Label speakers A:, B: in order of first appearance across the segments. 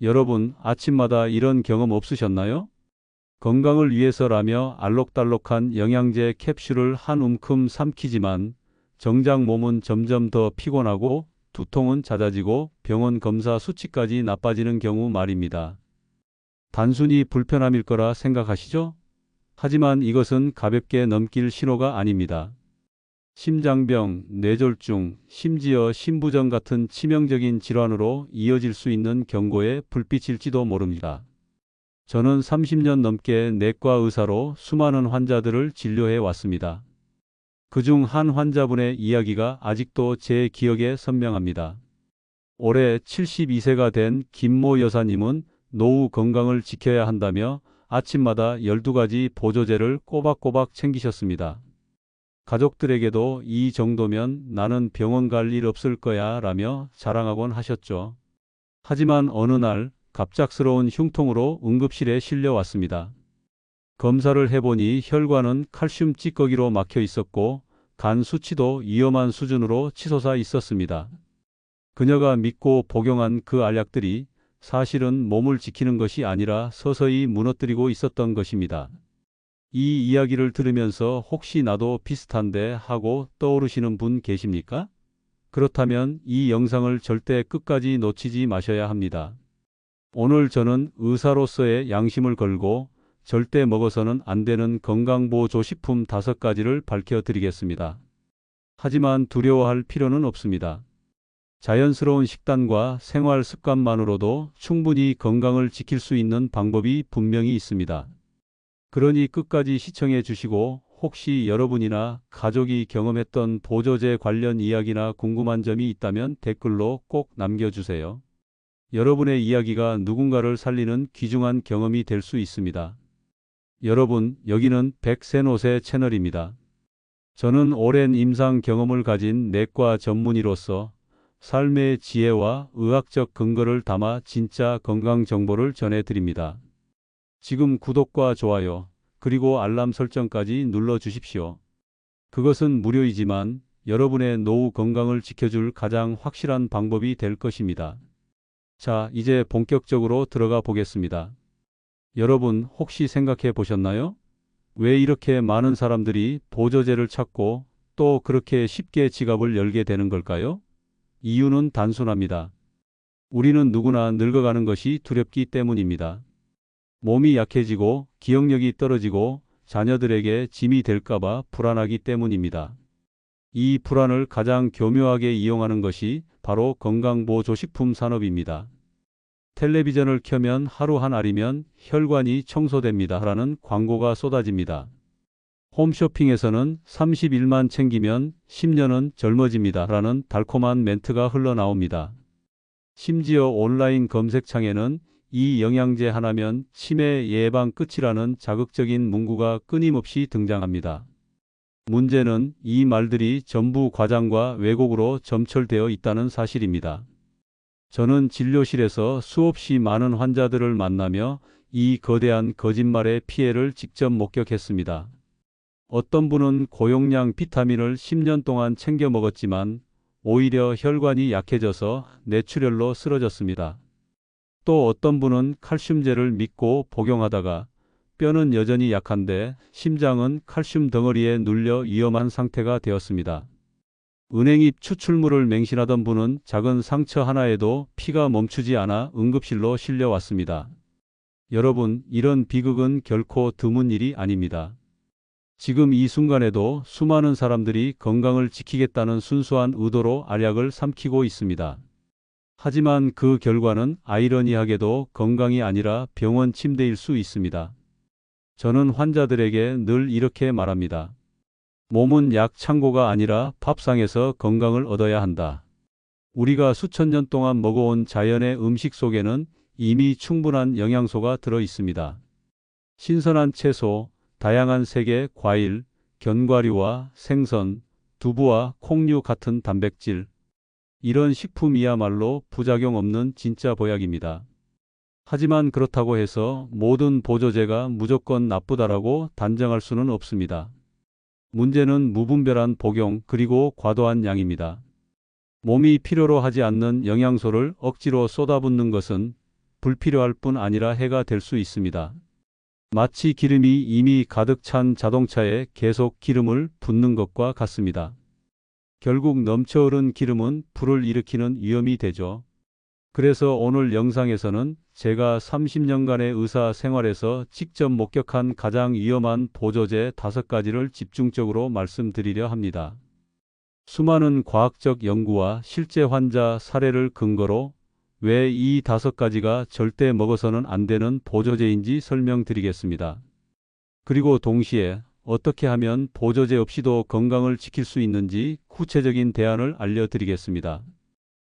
A: 여러분, 아침마다 이런 경험 없으셨나요? 건강을 위해서라며 알록달록한 영양제 캡슐을 한 움큼 삼키지만 정작 몸은 점점 더 피곤하고 두통은 잦아지고 병원 검사 수치까지 나빠지는 경우 말입니다. 단순히 불편함일 거라 생각하시죠? 하지만 이것은 가볍게 넘길 신호가 아닙니다. 심장병, 뇌졸중, 심지어 신부전 같은 치명적인 질환으로 이어질 수 있는 경고의 불빛일지도 모릅니다. 저는 30년 넘게 내과 의사로 수많은 환자들을 진료해 왔습니다. 그중 한 환자분의 이야기가 아직도 제 기억에 선명합니다. 올해 72세가 된 김모 여사님은 노후 건강을 지켜야 한다며 아침마다 12가지 보조제를 꼬박꼬박 챙기셨습니다. 가족들에게도 이 정도면 나는 병원 갈 일 없을 거야 라며 자랑하곤 하셨죠. 하지만 어느 날 갑작스러운 흉통으로 응급실에 실려왔습니다. 검사를 해보니 혈관은 칼슘 찌꺼기로 막혀 있었고 간 수치도 위험한 수준으로 치솟아 있었습니다. 그녀가 믿고 복용한 그 알약들이 사실은 몸을 지키는 것이 아니라 서서히 무너뜨리고 있었던 것입니다. 이 이야기를 들으면서 혹시 나도 비슷한데 하고 떠오르시는 분 계십니까? 그렇다면 이 영상을 절대 끝까지 놓치지 마셔야 합니다. 오늘 저는 의사로서의 양심을 걸고 절대 먹어서는 안 되는 건강보조식품 5가지를 밝혀드리겠습니다. 하지만 두려워할 필요는 없습니다. 자연스러운 식단과 생활 습관만으로도 충분히 건강을 지킬 수 있는 방법이 분명히 있습니다. 그러니 끝까지 시청해 주시고 혹시 여러분이나 가족이 경험했던 보조제 관련 이야기나 궁금한 점이 있다면 댓글로 꼭 남겨주세요. 여러분의 이야기가 누군가를 살리는 귀중한 경험이 될 수 있습니다. 여러분, 여기는 백센옷의 채널입니다. 저는 오랜 임상 경험을 가진 내과 전문의로서 삶의 지혜와 의학적 근거를 담아 진짜 건강 정보를 전해드립니다. 지금 구독과 좋아요, 그리고 알람 설정까지 눌러주십시오. 그것은 무료이지만 여러분의 노후 건강을 지켜줄 가장 확실한 방법이 될 것입니다. 자, 이제 본격적으로 들어가 보겠습니다. 여러분, 혹시 생각해 보셨나요? 왜 이렇게 많은 사람들이 보조제를 찾고 또 그렇게 쉽게 지갑을 열게 되는 걸까요? 이유는 단순합니다. 우리는 누구나 늙어가는 것이 두렵기 때문입니다. 몸이 약해지고 기억력이 떨어지고 자녀들에게 짐이 될까봐 불안하기 때문입니다. 이 불안을 가장 교묘하게 이용하는 것이 바로 건강보조식품 산업입니다. 텔레비전을 켜면 하루 한 알이면 혈관이 청소됩니다 라는 광고가 쏟아집니다. 홈쇼핑에서는 30일만 챙기면 10년은 젊어집니다 라는 달콤한 멘트가 흘러나옵니다. 심지어 온라인 검색창에는 이 영양제 하나면 치매 예방 끝이라는 자극적인 문구가 끊임없이 등장합니다. 문제는 이 말들이 전부 과장과 왜곡으로 점철되어 있다는 사실입니다. 저는 진료실에서 수없이 많은 환자들을 만나며 이 거대한 거짓말의 피해를 직접 목격했습니다. 어떤 분은 고용량 비타민을 10년 동안 챙겨 먹었지만 오히려 혈관이 약해져서 뇌출혈로 쓰러졌습니다. 또 어떤 분은 칼슘제를 믿고 복용하다가 뼈는 여전히 약한데 심장은 칼슘 덩어리에 눌려 위험한 상태가 되었습니다. 은행잎 추출물을 맹신하던 분은 작은 상처 하나에도 피가 멈추지 않아 응급실로 실려왔습니다. 여러분, 이런 비극은 결코 드문 일이 아닙니다. 지금 이 순간에도 수많은 사람들이 건강을 지키겠다는 순수한 의도로 알약을 삼키고 있습니다. 하지만 그 결과는 아이러니하게도 건강이 아니라 병원 침대일 수 있습니다. 저는 환자들에게 늘 이렇게 말합니다. 몸은 약 창고가 아니라 밥상에서 건강을 얻어야 한다. 우리가 수천 년 동안 먹어온 자연의 음식 속에는 이미 충분한 영양소가 들어 있습니다. 신선한 채소, 다양한 색의 과일, 견과류와 생선, 두부와 콩류 같은 단백질, 이런 식품이야말로 부작용 없는 진짜 보약입니다. 하지만 그렇다고 해서 모든 보조제가 무조건 나쁘다라고 단정할 수는 없습니다. 문제는 무분별한 복용 그리고 과도한 양입니다. 몸이 필요로 하지 않는 영양소를 억지로 쏟아붓는 것은 불필요할 뿐 아니라 해가 될 수 있습니다. 마치 기름이 이미 가득 찬 자동차에 계속 기름을 붓는 것과 같습니다. 결국 넘쳐흐른 기름은 불을 일으키는 위험이 되죠. 그래서 오늘 영상에서는 제가 30년간의 의사 생활에서 직접 목격한 가장 위험한 보조제 5가지를 집중적으로 말씀드리려 합니다. 수많은 과학적 연구와 실제 환자 사례를 근거로 왜 이 5가지가 절대 먹어서는 안 되는 보조제인지 설명드리겠습니다. 그리고 동시에 어떻게 하면 보조제 없이도 건강을 지킬 수 있는지 구체적인 대안을 알려드리겠습니다.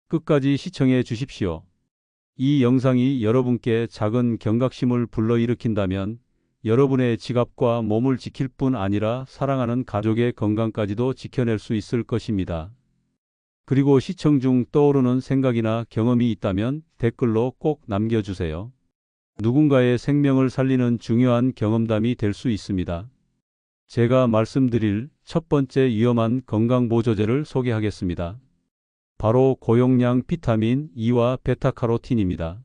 A: 끝까지 시청해 주십시오. 이 영상이 여러분께 작은 경각심을 불러일으킨다면 여러분의 지갑과 몸을 지킬 뿐 아니라 사랑하는 가족의 건강까지도 지켜낼 수 있을 것입니다. 그리고 시청 중 떠오르는 생각이나 경험이 있다면 댓글로 꼭 남겨주세요. 누군가의 생명을 살리는 중요한 경험담이 될 수 있습니다. 제가 말씀드릴 첫 번째 위험한 건강보조제를 소개하겠습니다. 바로 고용량 비타민 E와 베타카로틴입니다.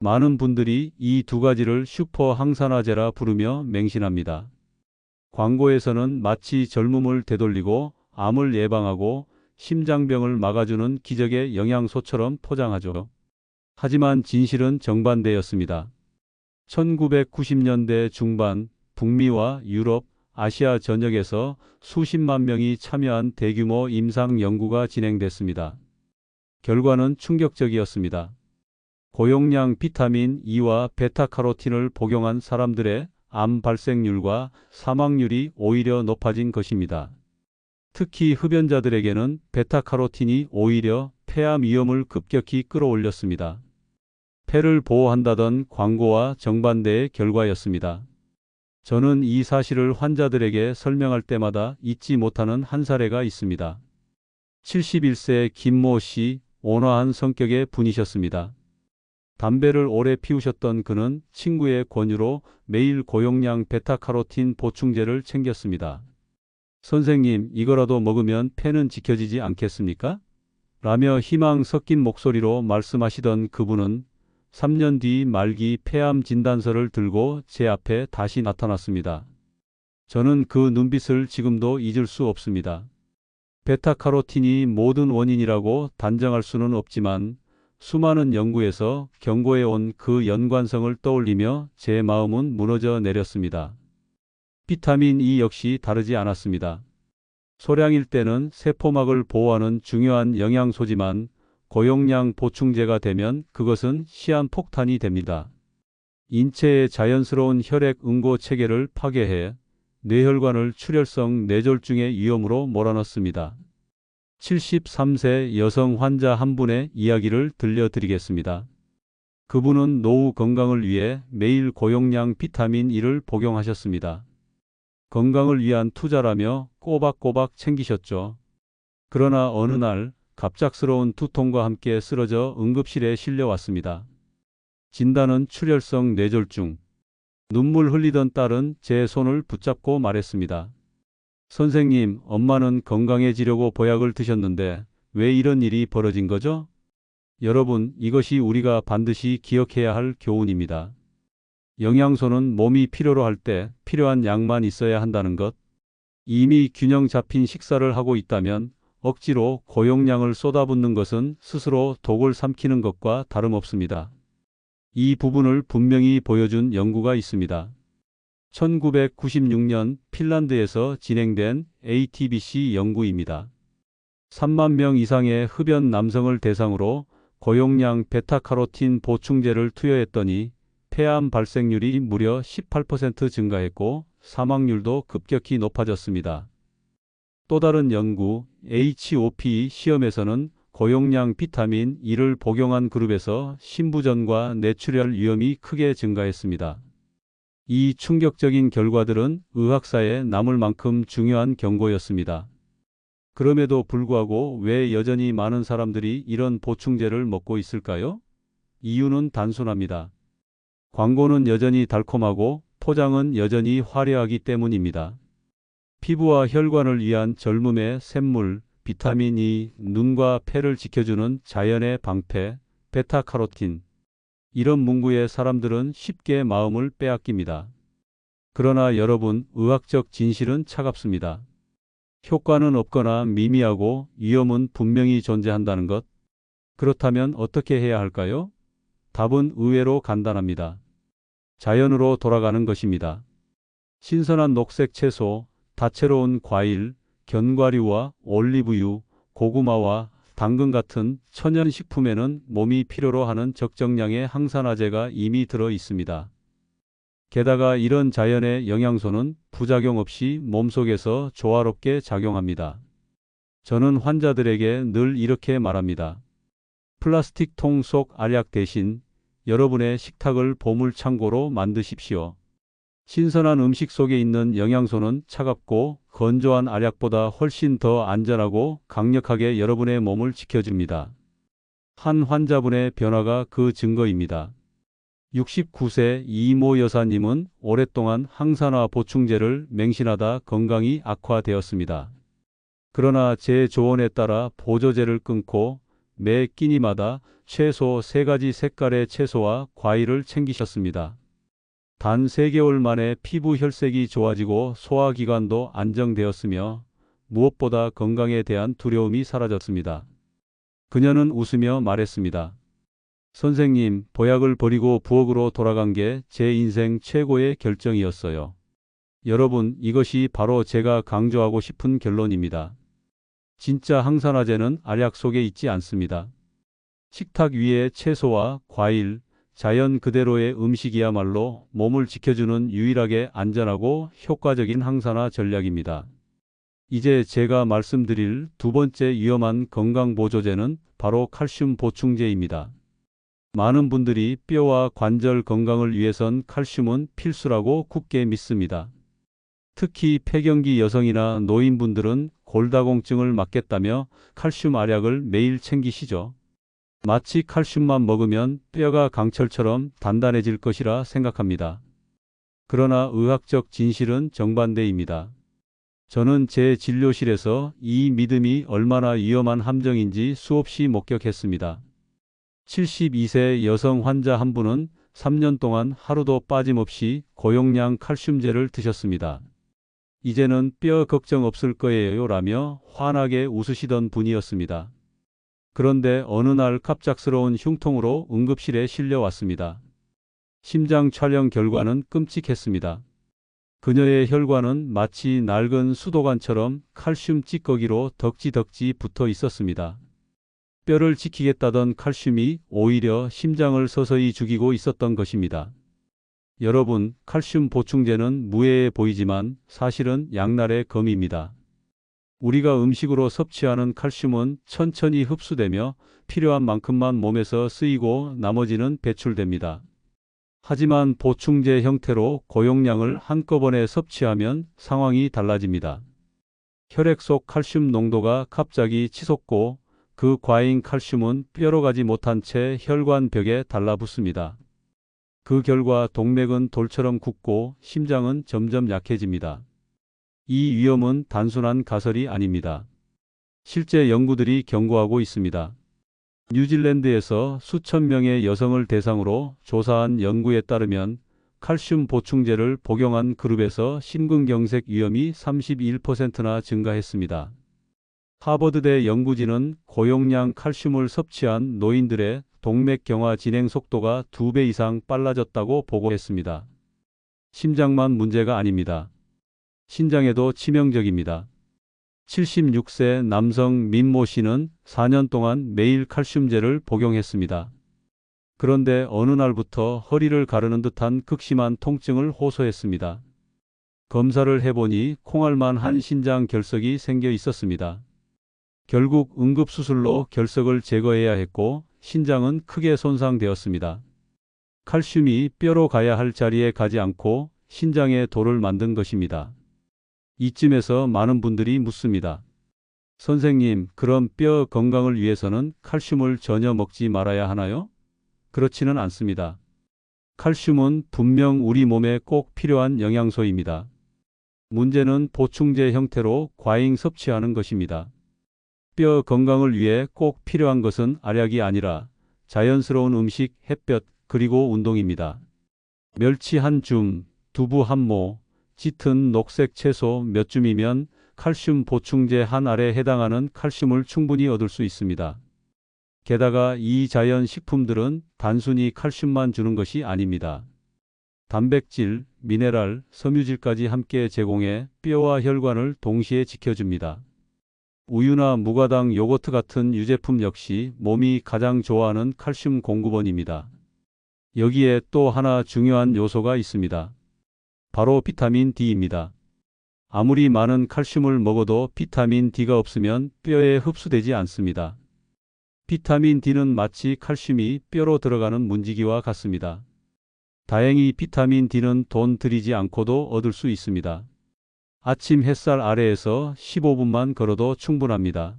A: 많은 분들이 이 2가지를 슈퍼 항산화제라 부르며 맹신합니다. 광고에서는 마치 젊음을 되돌리고 암을 예방하고 심장병을 막아주는 기적의 영양소처럼 포장하죠. 하지만 진실은 정반대였습니다. 1990년대 중반 북미와 유럽, 아시아 전역에서 수십만 명이 참여한 대규모 임상 연구가 진행됐습니다. 결과는 충격적이었습니다. 고용량 비타민 E와 베타카로틴을 복용한 사람들의 암 발생률과 사망률이 오히려 높아진 것입니다. 특히 흡연자들에게는 베타카로틴이 오히려 폐암 위험을 급격히 끌어올렸습니다. 폐를 보호한다던 광고와 정반대의 결과였습니다. 저는 이 사실을 환자들에게 설명할 때마다 잊지 못하는 한 사례가 있습니다. 71세 김모 씨, 온화한 성격의 분이셨습니다. 담배를 오래 피우셨던 그는 친구의 권유로 매일 고용량 베타카로틴 보충제를 챙겼습니다. 선생님, 이거라도 먹으면 폐는 지켜지지 않겠습니까? 라며 희망 섞인 목소리로 말씀하시던 그분은 3년 뒤 말기 폐암 진단서를 들고 제 앞에 다시 나타났습니다. 저는 그 눈빛을 지금도 잊을 수 없습니다. 베타카로틴이 모든 원인이라고 단정할 수는 없지만 수많은 연구에서 경고해온 그 연관성을 떠올리며 제 마음은 무너져 내렸습니다. 비타민 E 역시 다르지 않았습니다. 소량일 때는 세포막을 보호하는 중요한 영양소지만 고용량 보충제가 되면 그것은 시한폭탄이 됩니다. 인체의 자연스러운 혈액 응고 체계를 파괴해 뇌혈관을 출혈성 뇌졸중의 위험으로 몰아넣습니다. 73세 여성 환자 한 분의 이야기를 들려드리겠습니다. 그분은 노후 건강을 위해 매일 고용량 비타민 E를 복용하셨습니다. 건강을 위한 투자라며 꼬박꼬박 챙기셨죠. 그러나 어느 날 갑작스러운 두통과 함께 쓰러져 응급실에 실려왔습니다. 진단은 출혈성 뇌졸중. 눈물 흘리던 딸은 제 손을 붙잡고 말했습니다. 선생님, 엄마는 건강해지려고 보약을 드셨는데 왜 이런 일이 벌어진 거죠? 여러분, 이것이 우리가 반드시 기억해야 할 교훈입니다. 영양소는 몸이 필요로 할 때 필요한 양만 있어야 한다는 것. 이미 균형 잡힌 식사를 하고 있다면 억지로 고용량을 쏟아붓는 것은 스스로 독을 삼키는 것과 다름없습니다. 이 부분을 분명히 보여준 연구가 있습니다. 1996년 핀란드에서 진행된 ATBC 연구입니다. 3만 명 이상의 흡연 남성을 대상으로 고용량 베타카로틴 보충제를 투여했더니 폐암 발생률이 무려 18% 증가했고 사망률도 급격히 높아졌습니다. 또 다른 연구 HOPE 시험에서는 고용량 비타민 E를 복용한 그룹에서 심부전과 뇌출혈 위험이 크게 증가했습니다. 이 충격적인 결과들은 의학사에 남을 만큼 중요한 경고였습니다. 그럼에도 불구하고 왜 여전히 많은 사람들이 이런 보충제를 먹고 있을까요? 이유는 단순합니다. 광고는 여전히 달콤하고 포장은 여전히 화려하기 때문입니다. 피부와 혈관을 위한 젊음의 샘물, 비타민 E, 눈과 폐를 지켜주는 자연의 방패, 베타카로틴. 이런 문구에 사람들은 쉽게 마음을 빼앗깁니다. 그러나 여러분, 의학적 진실은 차갑습니다. 효과는 없거나 미미하고 위험은 분명히 존재한다는 것. 그렇다면 어떻게 해야 할까요? 답은 의외로 간단합니다. 자연으로 돌아가는 것입니다. 신선한 녹색 채소, 다채로운 과일, 견과류와 올리브유, 고구마와 당근 같은 천연 식품에는 몸이 필요로 하는 적정량의 항산화제가 이미 들어 있습니다. 게다가 이런 자연의 영양소는 부작용 없이 몸속에서 조화롭게 작용합니다. 저는 환자들에게 늘 이렇게 말합니다. 플라스틱 통 속 알약 대신 여러분의 식탁을 보물창고로 만드십시오. 신선한 음식 속에 있는 영양소는 차갑고 건조한 알약보다 훨씬 더 안전하고 강력하게 여러분의 몸을 지켜줍니다. 한 환자분의 변화가 그 증거입니다. 69세 이모 여사님은 오랫동안 항산화 보충제를 맹신하다 건강이 악화되었습니다. 그러나 제 조언에 따라 보조제를 끊고 매 끼니마다 최소 3가지 색깔의 채소와 과일을 챙기셨습니다. 단 3개월 만에 피부 혈색이 좋아지고 소화기관도 안정되었으며 무엇보다 건강에 대한 두려움이 사라졌습니다. 그녀는 웃으며 말했습니다. 선생님, 보약을 버리고 부엌으로 돌아간 게 제 인생 최고의 결정이었어요. 여러분, 이것이 바로 제가 강조하고 싶은 결론입니다. 진짜 항산화제는 알약 속에 있지 않습니다. 식탁 위의 채소와 과일, 자연 그대로의 음식이야말로 몸을 지켜주는 유일하게 안전하고 효과적인 항산화 전략입니다. 이제 제가 말씀드릴 두 번째 위험한 건강보조제는 바로 칼슘 보충제입니다. 많은 분들이 뼈와 관절 건강을 위해선 칼슘은 필수라고 굳게 믿습니다. 특히 폐경기 여성이나 노인분들은 골다공증을 막겠다며 칼슘 알약을 매일 챙기시죠. 마치 칼슘만 먹으면 뼈가 강철처럼 단단해질 것이라 생각합니다. 그러나 의학적 진실은 정반대입니다. 저는 제 진료실에서 이 믿음이 얼마나 위험한 함정인지 수없이 목격했습니다. 72세 여성 환자 한 분은 3년 동안 하루도 빠짐없이 고용량 칼슘제를 드셨습니다. 이제는 뼈 걱정 없을 거예요 라며 환하게 웃으시던 분이었습니다. 그런데 어느 날 갑작스러운 흉통으로 응급실에 실려왔습니다. 심장 촬영 결과는 끔찍했습니다. 그녀의 혈관은 마치 낡은 수도관처럼 칼슘 찌꺼기로 덕지덕지 붙어 있었습니다. 뼈를 지키겠다던 칼슘이 오히려 심장을 서서히 죽이고 있었던 것입니다. 여러분, 칼슘 보충제는 무해해 보이지만 사실은 양날의 검입니다. 우리가 음식으로 섭취하는 칼슘은 천천히 흡수되며 필요한 만큼만 몸에서 쓰이고 나머지는 배출됩니다. 하지만 보충제 형태로 고용량을 한꺼번에 섭취하면 상황이 달라집니다. 혈액 속 칼슘 농도가 갑자기 치솟고 그 과잉 칼슘은 뼈로 가지 못한 채 혈관 벽에 달라붙습니다. 그 결과 동맥은 돌처럼 굳고 심장은 점점 약해집니다. 이 위험은 단순한 가설이 아닙니다. 실제 연구들이 경고하고 있습니다. 뉴질랜드에서 수천 명의 여성을 대상으로 조사한 연구에 따르면 칼슘 보충제를 복용한 그룹에서 심근경색 위험이 31%나 증가했습니다. 하버드대 연구진은 고용량 칼슘을 섭취한 노인들의 동맥경화 진행 속도가 2배 이상 빨라졌다고 보고했습니다. 심장만 문제가 아닙니다. 신장에도 치명적입니다. 76세 남성 민모 씨는 4년 동안 매일 칼슘제를 복용했습니다. 그런데 어느 날부터 허리를 가르는 듯한 극심한 통증을 호소했습니다. 검사를 해보니 콩알만한 신장 결석이 생겨 있었습니다. 결국 응급수술로 결석을 제거해야 했고 신장은 크게 손상되었습니다. 칼슘이 뼈로 가야 할 자리에 가지 않고 신장에 돌을 만든 것입니다. 이쯤에서 많은 분들이 묻습니다. 선생님, 그럼 뼈 건강을 위해서는 칼슘을 전혀 먹지 말아야 하나요? 그렇지는 않습니다. 칼슘은 분명 우리 몸에 꼭 필요한 영양소입니다. 문제는 보충제 형태로 과잉 섭취하는 것입니다. 뼈 건강을 위해 꼭 필요한 것은 알약이 아니라 자연스러운 음식, 햇볕, 그리고 운동입니다. 멸치 한 줌, 두부 한 모, 짙은 녹색 채소 몇 줌이면 칼슘 보충제 한 알에 해당하는 칼슘을 충분히 얻을 수 있습니다. 게다가 이 자연 식품들은 단순히 칼슘만 주는 것이 아닙니다. 단백질, 미네랄, 섬유질까지 함께 제공해 뼈와 혈관을 동시에 지켜줍니다. 우유나 무가당 요거트 같은 유제품 역시 몸이 가장 좋아하는 칼슘 공급원입니다. 여기에 또 하나 중요한 요소가 있습니다. 바로 비타민 D입니다. 아무리 많은 칼슘을 먹어도 비타민 D가 없으면 뼈에 흡수되지 않습니다. 비타민 D는 마치 칼슘이 뼈로 들어가는 문지기와 같습니다. 다행히 비타민 D는 돈 들이지 않고도 얻을 수 있습니다. 아침 햇살 아래에서 15분만 걸어도 충분합니다.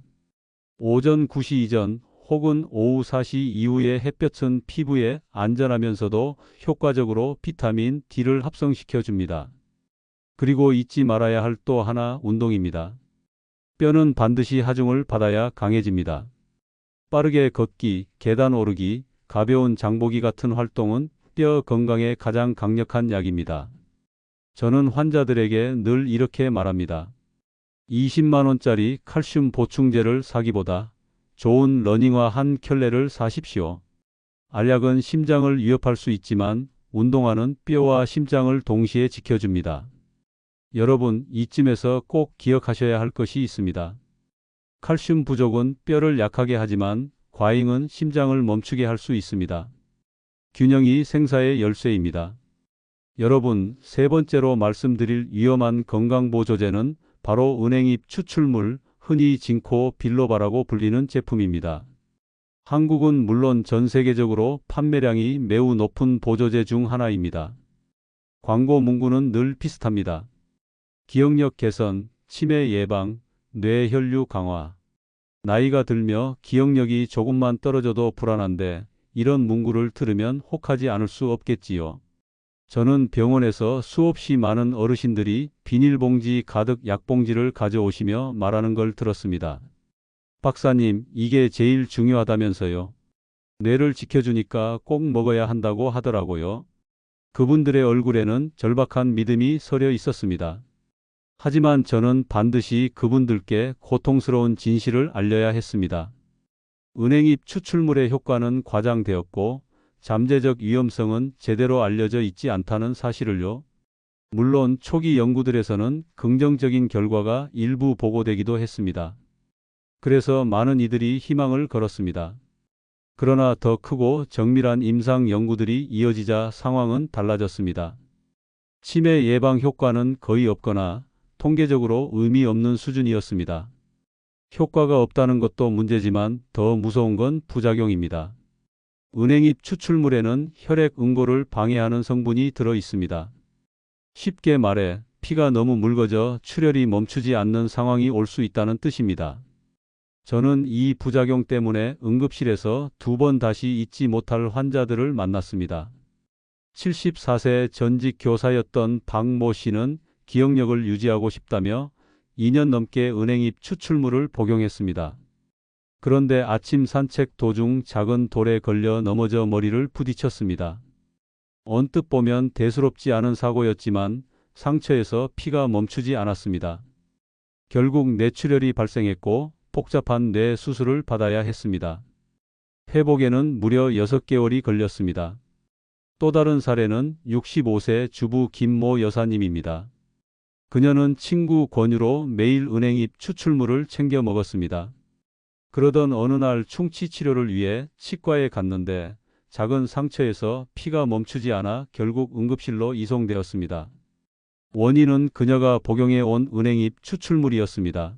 A: 오전 9시 이전 혹은 오후 4시 이후의 햇볕은 피부에 안전하면서도 효과적으로 비타민 D를 합성시켜 줍니다. 그리고 잊지 말아야 할 또 하나 운동입니다. 뼈는 반드시 하중을 받아야 강해집니다. 빠르게 걷기, 계단 오르기, 가벼운 장보기 같은 활동은 뼈 건강에 가장 강력한 약입니다. 저는 환자들에게 늘 이렇게 말합니다. 20만 원짜리 칼슘 보충제를 사기보다 좋은 러닝화 한 켤레를 사십시오. 알약은 심장을 위협할 수 있지만 운동화는 뼈와 심장을 동시에 지켜줍니다. 여러분, 이쯤에서 꼭 기억하셔야 할 것이 있습니다. 칼슘 부족은 뼈를 약하게 하지만 과잉은 심장을 멈추게 할 수 있습니다. 균형이 생사의 열쇠입니다. 여러분, 세 번째로 말씀드릴 위험한 건강보조제는 바로 은행잎 추출물, 흔히 진코 빌로바라고 불리는 제품입니다. 한국은 물론 전 세계적으로 판매량이 매우 높은 보조제 중 하나입니다. 광고 문구는 늘 비슷합니다. 기억력 개선, 치매 예방, 뇌혈류 강화. 나이가 들며 기억력이 조금만 떨어져도 불안한데 이런 문구를 들으면 혹하지 않을 수 없겠지요. 저는 병원에서 수없이 많은 어르신들이 비닐봉지 가득 약봉지를 가져오시며 말하는 걸 들었습니다. 박사님, 이게 제일 중요하다면서요. 뇌를 지켜주니까 꼭 먹어야 한다고 하더라고요. 그분들의 얼굴에는 절박한 믿음이 서려 있었습니다. 하지만 저는 반드시 그분들께 고통스러운 진실을 알려야 했습니다. 은행잎 추출물의 효과는 과장되었고 잠재적 위험성은 제대로 알려져 있지 않다는 사실을요. 물론 초기 연구들에서는 긍정적인 결과가 일부 보고되기도 했습니다. 그래서 많은 이들이 희망을 걸었습니다. 그러나 더 크고 정밀한 임상 연구들이 이어지자 상황은 달라졌습니다. 치매 예방 효과는 거의 없거나 통계적으로 의미 없는 수준이었습니다. 효과가 없다는 것도 문제지만 더 무서운 건 부작용입니다. 은행잎 추출물에는 혈액 응고를 방해하는 성분이 들어 있습니다. 쉽게 말해 피가 너무 묽어져 출혈이 멈추지 않는 상황이 올 수 있다는 뜻입니다. 저는 이 부작용 때문에 응급실에서 2번 다시 잊지 못할 환자들을 만났습니다. 74세 전직 교사였던 박모 씨는 기억력을 유지하고 싶다며 2년 넘게 은행잎 추출물을 복용했습니다. 그런데 아침 산책 도중 작은 돌에 걸려 넘어져 머리를 부딪혔습니다. 언뜻 보면 대수롭지 않은 사고였지만 상처에서 피가 멈추지 않았습니다. 결국 뇌출혈이 발생했고 복잡한 뇌 수술을 받아야 했습니다. 회복에는 무려 6개월이 걸렸습니다. 또 다른 사례는 65세 주부 김모 여사님입니다. 그녀는 친구 권유로 매일 은행잎 추출물을 챙겨 먹었습니다. 그러던 어느 날 충치 치료를 위해 치과에 갔는데 작은 상처에서 피가 멈추지 않아 결국 응급실로 이송되었습니다. 원인은 그녀가 복용해 온 은행잎 추출물이었습니다.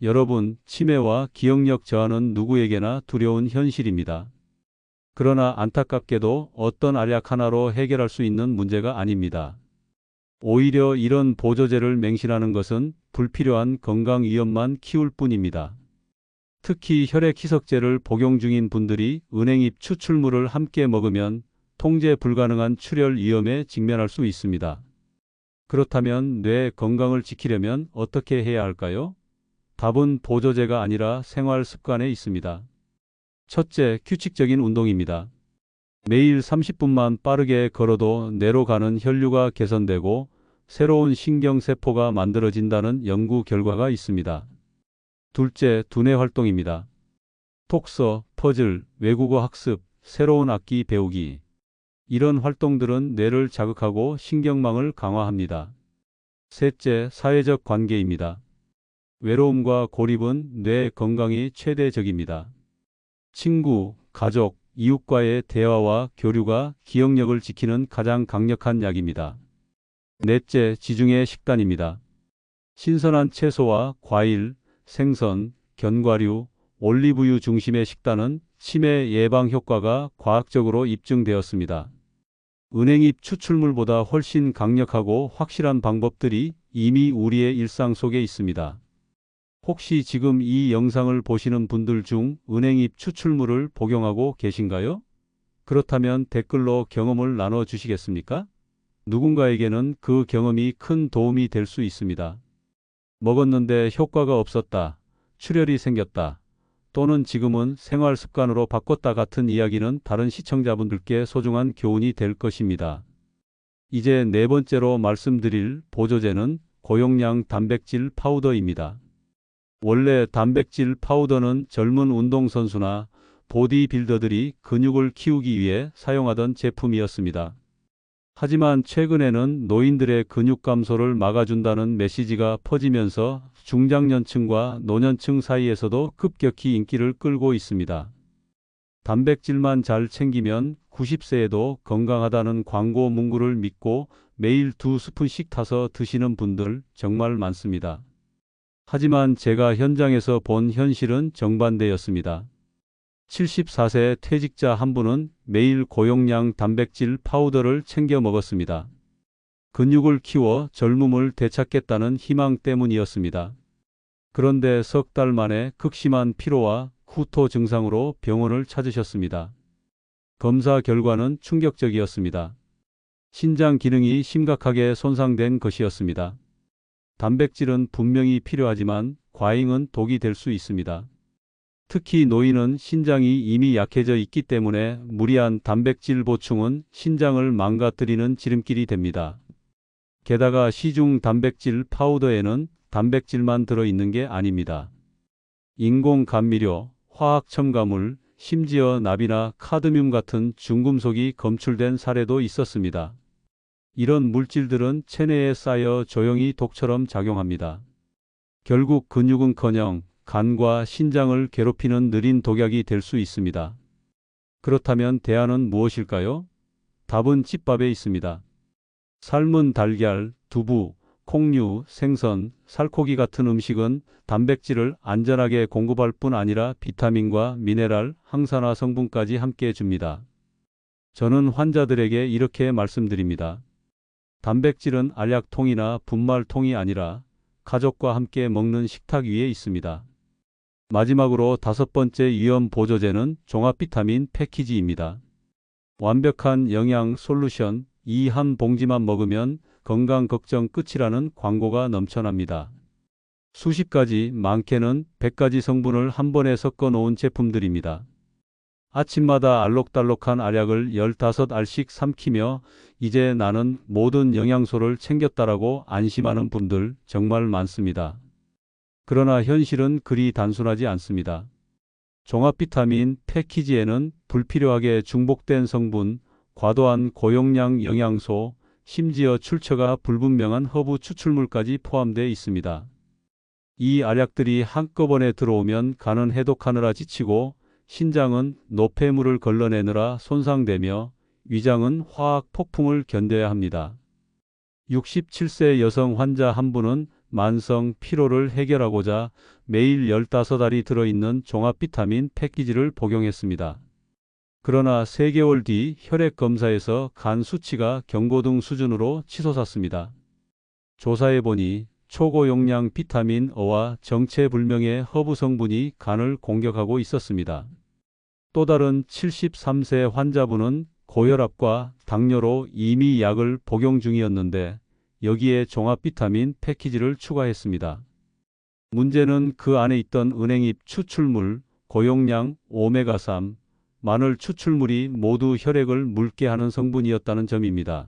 A: 여러분, 치매와 기억력 저하는 누구에게나 두려운 현실입니다. 그러나 안타깝게도 어떤 알약 하나로 해결할 수 있는 문제가 아닙니다. 오히려 이런 보조제를 맹신하는 것은 불필요한 건강 위험만 키울 뿐입니다. 특히 혈액 희석제를 복용 중인 분들이 은행잎 추출물을 함께 먹으면 통제 불가능한 출혈 위험에 직면할 수 있습니다. 그렇다면 뇌 건강을 지키려면 어떻게 해야 할까요? 답은 보조제가 아니라 생활 습관에 있습니다. 첫째, 규칙적인 운동입니다. 매일 30분만 빠르게 걸어도 뇌로 가는 혈류가 개선되고 새로운 신경세포가 만들어진다는 연구 결과가 있습니다. 둘째, 두뇌 활동입니다. 독서, 퍼즐, 외국어 학습, 새로운 악기 배우기. 이런 활동들은 뇌를 자극하고 신경망을 강화합니다. 셋째, 사회적 관계입니다. 외로움과 고립은 뇌 건강이 최대적입니다. 친구, 가족, 이웃과의 대화와 교류가 기억력을 지키는 가장 강력한 약입니다. 넷째, 지중해 식단입니다. 신선한 채소와 과일, 생선, 견과류, 올리브유 중심의 식단은 치매 예방 효과가 과학적으로 입증되었습니다. 은행잎 추출물보다 훨씬 강력하고 확실한 방법들이 이미 우리의 일상 속에 있습니다. 혹시 지금 이 영상을 보시는 분들 중 은행잎 추출물을 복용하고 계신가요? 그렇다면 댓글로 경험을 나눠 주시겠습니까? 누군가에게는 그 경험이 큰 도움이 될 수 있습니다. 먹었는데 효과가 없었다, 출혈이 생겼다, 또는 지금은 생활 습관으로 바꿨다 같은 이야기는 다른 시청자분들께 소중한 교훈이 될 것입니다. 이제 네 번째로 말씀드릴 보조제는 고용량 단백질 파우더입니다. 원래 단백질 파우더는 젊은 운동선수나 보디빌더들이 근육을 키우기 위해 사용하던 제품이었습니다. 하지만 최근에는 노인들의 근육 감소를 막아준다는 메시지가 퍼지면서 중장년층과 노년층 사이에서도 급격히 인기를 끌고 있습니다. 단백질만 잘 챙기면 90세에도 건강하다는 광고 문구를 믿고 매일 2스푼씩 타서 드시는 분들 정말 많습니다. 하지만 제가 현장에서 본 현실은 정반대였습니다. 74세 퇴직자 한 분은 매일 고용량 단백질 파우더를 챙겨 먹었습니다. 근육을 키워 젊음을 되찾겠다는 희망 때문이었습니다. 그런데 석 달 만에 극심한 피로와 구토 증상으로 병원을 찾으셨습니다. 검사 결과는 충격적이었습니다. 신장 기능이 심각하게 손상된 것이었습니다. 단백질은 분명히 필요하지만 과잉은 독이 될 수 있습니다. 특히 노인은 신장이 이미 약해져 있기 때문에 무리한 단백질 보충은 신장을 망가뜨리는 지름길이 됩니다. 게다가 시중 단백질 파우더에는 단백질만 들어있는 게 아닙니다. 인공 감미료, 화학 첨가물, 심지어 납이나 카드뮴 같은 중금속이 검출된 사례도 있었습니다. 이런 물질들은 체내에 쌓여 조용히 독처럼 작용합니다. 결국 근육은커녕 간과 신장을 괴롭히는 느린 독약이 될 수 있습니다. 그렇다면 대안은 무엇일까요? 답은 집밥에 있습니다. 삶은 달걀, 두부, 콩류, 생선, 살코기 같은 음식은 단백질을 안전하게 공급할 뿐 아니라 비타민과 미네랄, 항산화 성분까지 함께 줍니다. 저는 환자들에게 이렇게 말씀드립니다. 단백질은 알약통이나 분말통이 아니라 가족과 함께 먹는 식탁 위에 있습니다. 마지막으로 다섯 번째 위험 보조제는 종합 비타민 패키지입니다. 완벽한 영양 솔루션, 이 한 봉지만 먹으면 건강 걱정 끝이라는 광고가 넘쳐납니다. 수십 가지, 많게는 100가지 성분을 한 번에 섞어 놓은 제품들입니다. 아침마다 알록달록한 알약을 15알씩 삼키며 이제 나는 모든 영양소를 챙겼다라고 안심하는 분들 정말 많습니다. 그러나 현실은 그리 단순하지 않습니다. 종합 비타민 패키지에는 불필요하게 중복된 성분, 과도한 고용량 영양소, 심지어 출처가 불분명한 허브 추출물까지 포함되어 있습니다. 이 알약들이 한꺼번에 들어오면 간은 해독하느라 지치고 신장은 노폐물을 걸러내느라 손상되며 위장은 화학 폭풍을 견뎌야 합니다. 67세 여성 환자 한 분은 만성 피로를 해결하고자 매일 15알이 들어있는 종합 비타민 패키지를 복용했습니다. 그러나 3개월 뒤 혈액 검사에서 간 수치가 경고등 수준으로 치솟았습니다. 조사해보니 초고용량 비타민 O와 정체불명의 허브 성분이 간을 공격하고 있었습니다. 또 다른 73세 환자분은 고혈압과 당뇨로 이미 약을 복용 중이었는데 여기에 종합 비타민 패키지를 추가했습니다. 문제는 그 안에 있던 은행잎 추출물, 고용량 오메가3, 마늘 추출물이 모두 혈액을 묽게 하는 성분이었다는 점입니다.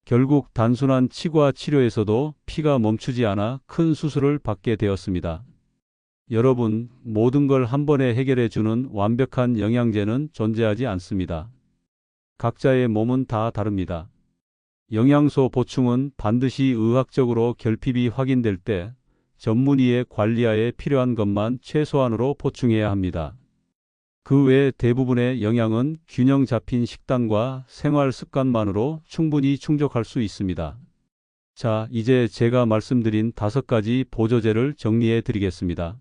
A: 결국 단순한 치과 치료에서도 피가 멈추지 않아 큰 수술을 받게 되었습니다. 여러분, 모든 걸 한 번에 해결해 주는 완벽한 영양제는 존재하지 않습니다. 각자의 몸은 다 다릅니다. 영양소 보충은 반드시 의학적으로 결핍이 확인될 때 전문의의 관리하에 필요한 것만 최소한으로 보충해야 합니다. 그 외 대부분의 영양은 균형 잡힌 식단과 생활 습관만으로 충분히 충족할 수 있습니다. 자, 이제 제가 말씀드린 5가지 보조제를 정리해 드리겠습니다.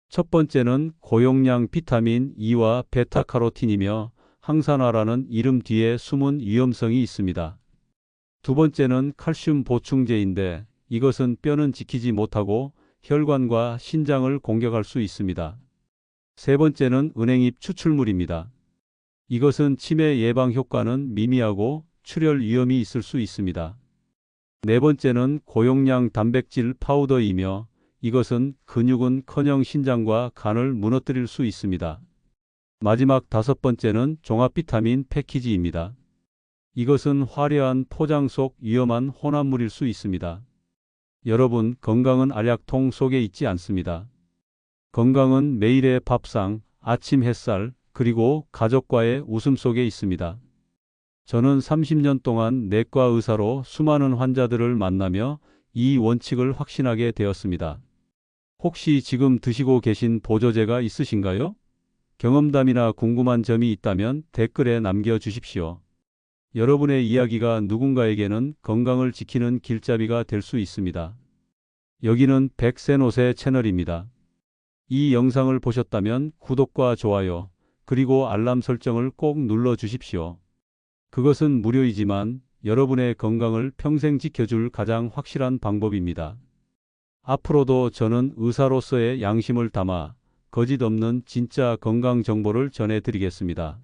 A: 첫 번째는 고용량 비타민 E와 베타카로틴이며 항산화라는 이름 뒤에 숨은 위험성이 있습니다. 두 번째는 칼슘 보충제인데 이것은 뼈는 지키지 못하고 혈관과 신장을 공격할 수 있습니다. 세 번째는 은행잎 추출물입니다. 이것은 치매 예방 효과는 미미하고 출혈 위험이 있을 수 있습니다. 네 번째는 고용량 단백질 파우더이며 이것은 근육은커녕 신장과 간을 무너뜨릴 수 있습니다. 마지막 5번째는 종합 비타민 패키지입니다. 이것은 화려한 포장 속 위험한 혼합물일 수 있습니다. 여러분, 건강은 알약통 속에 있지 않습니다. 건강은 매일의 밥상, 아침 햇살, 그리고 가족과의 웃음 속에 있습니다. 저는 30년 동안 내과 의사로 수많은 환자들을 만나며 이 원칙을 확신하게 되었습니다. 혹시 지금 드시고 계신 보조제가 있으신가요? 경험담이나 궁금한 점이 있다면 댓글에 남겨주십시오. 여러분의 이야기가 누군가에게는 건강을 지키는 길잡이가 될 수 있습니다. 여기는 백센옷의 채널입니다. 이 영상을 보셨다면 구독과 좋아요, 그리고 알람 설정을 꼭 눌러주십시오. 그것은 무료이지만 여러분의 건강을 평생 지켜줄 가장 확실한 방법입니다. 앞으로도 저는 의사로서의 양심을 담아 거짓 없는 진짜 건강 정보를 전해드리겠습니다.